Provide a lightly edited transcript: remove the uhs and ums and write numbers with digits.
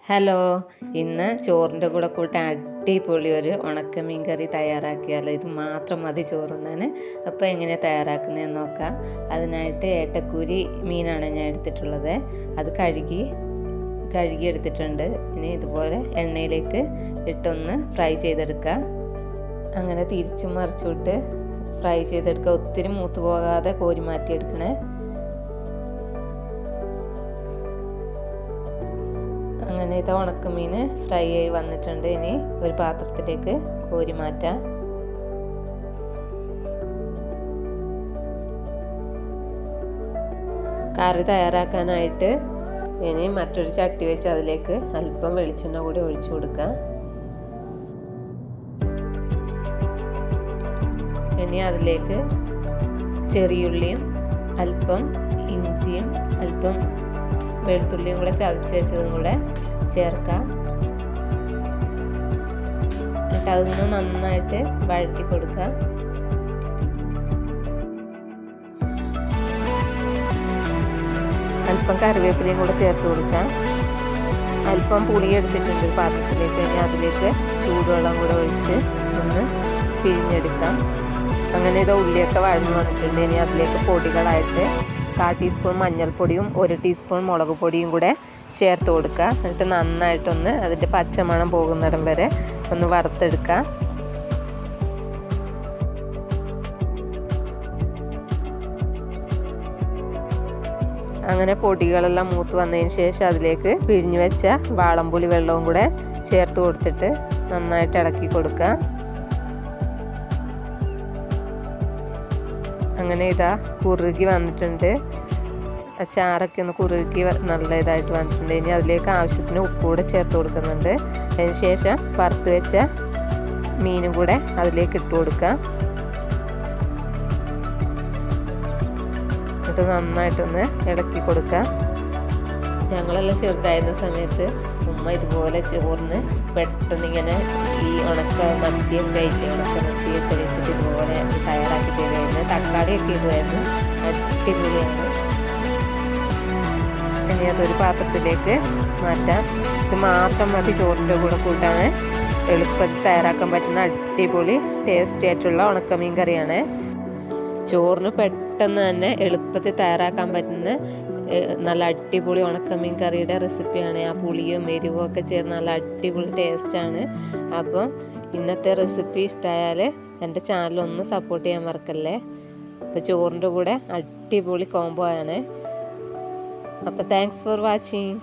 Hello, ഇന്ന് ചോറിൻ്റെ കൂടെ കൂട്ടാൻ അടിപൊളി ഒരു ഉണക്കമീൻ കറി തയ്യാറാക്കിയാലോ. ഇത് മാത്രം മതി ചോറുണ്ണാൻ. അപ്പോൾ എങ്ങനെ തയ്യാറാക്കുന്നതെന്ന് നോക്കാം. അതിനായിട്ട് ഏട്ടക്കൂരി മീനാണ് ഞാൻ എടുത്തിട്ടുള്ളത്. അത് കഴുകി എടുത്തിട്ടുണ്ട്. ഇനി ഇതുപോലെ എണ്ണയിലേക്ക് ഇട്ടൊന്ന് ഫ്രൈ ചെയ്തെടുക്കുക. അങ്ങനെ തിരിച്ചും മറിച്ചിട്ട് ഫ്രൈ ചെയ്തെടുക്കുക. ഒത്തിരി മൂത്ത് പോകാതെ കോരി മാറ്റിയെടുക്കണേ. അങ്ങനെ ഇത് ഉണക്കമീൻ ഫ്രൈ ആയി വന്നിട്ടുണ്ട്. ഇനി ഒരു പാത്രത്തിലേക്ക് കോരി മാറ്റാം. കറി തയ്യാറാക്കാനായിട്ട് ഇനി മറ്റൊരു ചട്ടി വെച്ച് അതിലേക്ക് അല്പം വെളിച്ചെണ്ണ കൂടി ഒഴിച്ചു കൊടുക്കാം. ഇനി അതിലേക്ക് ചെറിയുള്ളിയും അല്പം ഇഞ്ചിയും അല്പം വെളുത്തുള്ളിയും കൂടെ ചതച്ച് വെച്ചതും കൂടെ ചേർക്കാം. എന്നിട്ട് അതൊന്ന് നന്നായിട്ട് വഴറ്റി കൊടുക്കാം. അല്പം കറിവേപ്പിലയും കൂടെ ചേർത്ത് കൊടുക്കാം. അല്പം പുളി എടുത്തിട്ടുണ്ട് പാത്രത്തിലേക്ക്. ഇനി അതിലേക്ക് ചൂടുവെള്ളം കൂടെ ഒഴിച്ച് ഒന്ന് പിഴിഞ്ഞെടുക്കാം. അങ്ങനെ ഇത് ഉള്ളിയൊക്കെ വഴഞ്ഞു വന്നിട്ടുണ്ട്. ഇനി അതിലേക്ക് പൊടികളായിട്ട് 1/4 ടീസ്പൂൺ മഞ്ഞൾപ്പൊടിയും 1 ടീസ്പൂൺ മുളക് പൊടിയും കൂടെ ചേർത്ത് കൊടുക്കുക. എന്നിട്ട് നന്നായിട്ടൊന്ന് അതിൻ്റെ പച്ചമണം പോകുന്നിടം വരെ ഒന്ന് വറുത്തെടുക്കുക. അങ്ങനെ പൊടികളെല്ലാം മൂത്ത് വന്നതിന് ശേഷം അതിലേക്ക് പിഴിഞ്ഞു വെച്ച വാളംപുളി വെള്ളവും കൂടെ ചേർത്ത് കൊടുത്തിട്ട് നന്നായിട്ട് ഇളക്കി കൊടുക്കുക. അങ്ങനെ ഇതാ കുറുകി വന്നിട്ടുണ്ട്. ചാറൊക്കെ ഒന്ന് കുറുകി നല്ല ഇതായിട്ട് വന്നിട്ടുണ്ട്. ഇനി അതിലേക്ക് ആവശ്യത്തിന് ഉപ്പ് കൂടെ ചേർത്ത് കൊടുക്കുന്നുണ്ട്. അതിന് ശേഷം വറുത്ത് വെച്ച മീനും കൂടെ അതിലേക്ക് ഇട്ട് കൊടുക്കാം. എന്നിട്ട് നന്നായിട്ടൊന്ന് ഇളക്കി കൊടുക്കാം. ഞങ്ങളെല്ലാം ചെറുതായിരുന്ന സമയത്ത് ഉമ്മ ഇതുപോലെ ചോറിന് പെട്ടെന്ന് ഇങ്ങനെ ഈ ഉണക്ക മത്തിയൊക്കെ ആയിട്ട് ഉണക്ക മത്തിയൊക്കെ വെച്ചിട്ട് ഇതുപോലെ തയ്യാറാക്കി തരുമായിരുന്നു. തക്കാളിയൊക്കെ ഇടുമായിരുന്നു. അടിപൊളിയാണ്. ഇനി അതൊരു പാത്രത്തിലേക്ക് മാറ്റാം. ഇത് മാത്രം മതി ചോറിൻ്റെ കൂടെ കൂട്ടാൻ. എളുപ്പത്തിൽ തയ്യാറാക്കാൻ പറ്റുന്ന അടിപൊളി ടേസ്റ്റി ആയിട്ടുള്ള ഉണക്കമീൻ കറിയാണ്. ചോറിന് പെട്ടെന്ന് തന്നെ എളുപ്പത്തിൽ തയ്യാറാക്കാൻ പറ്റുന്ന നല്ല അടിപൊളി ഉണക്കമീൻ കറിയുടെ റെസിപ്പിയാണ്. ആ പുളിയും എരിവും ഒക്കെ ചേർന്ന് നല്ല അടിപൊളി ടേസ്റ്റാണ്. അപ്പം ഇന്നത്തെ റെസിപ്പി ഇഷ്ടമായാൽ എൻ്റെ ചാനൽ ഒന്ന് സപ്പോർട്ട് ചെയ്യാൻ മറക്കല്ലേ. അപ്പോൾ ചോറിൻ്റെ കൂടെ അടിപൊളി കോംബോ ആണ്. അപ്പോൾ താങ്ക്സ് ഫോർ വാച്ചിങ്.